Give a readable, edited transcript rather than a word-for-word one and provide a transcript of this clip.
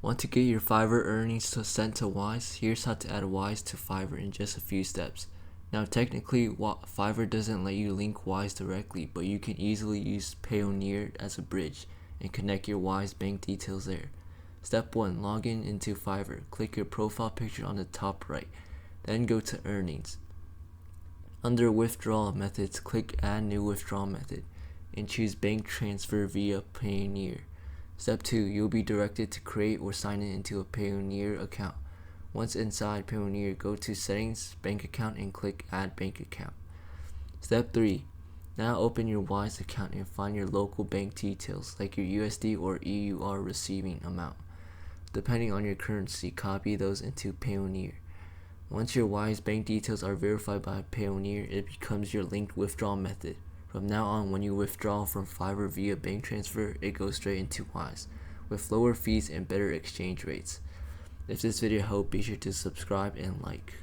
Want to get your Fiverr earnings sent to Wise? Here's how to add Wise to Fiverr in just a few steps. Now technically, Fiverr doesn't let you link Wise directly, but you can easily use Payoneer as a bridge and connect your Wise bank details there. Step 1. Log into Fiverr. Click your profile picture on the top right. Then go to Earnings. Under Withdrawal Methods, click Add New Withdrawal Method and choose Bank Transfer via Payoneer. Step 2. You'll be directed to create or sign in into a Payoneer account. Once inside Payoneer, go to Settings, Bank Account, and click Add Bank Account. Step 3. Now open your Wise account and find your local bank details like your USD or EUR receiving amount. Depending on your currency, copy those into Payoneer. Once your Wise bank details are verified by Payoneer, it becomes your linked withdrawal method. From now on, when you withdraw from Fiverr via bank transfer, it goes straight into Wise, with lower fees and better exchange rates. If this video helped, be sure to subscribe and like.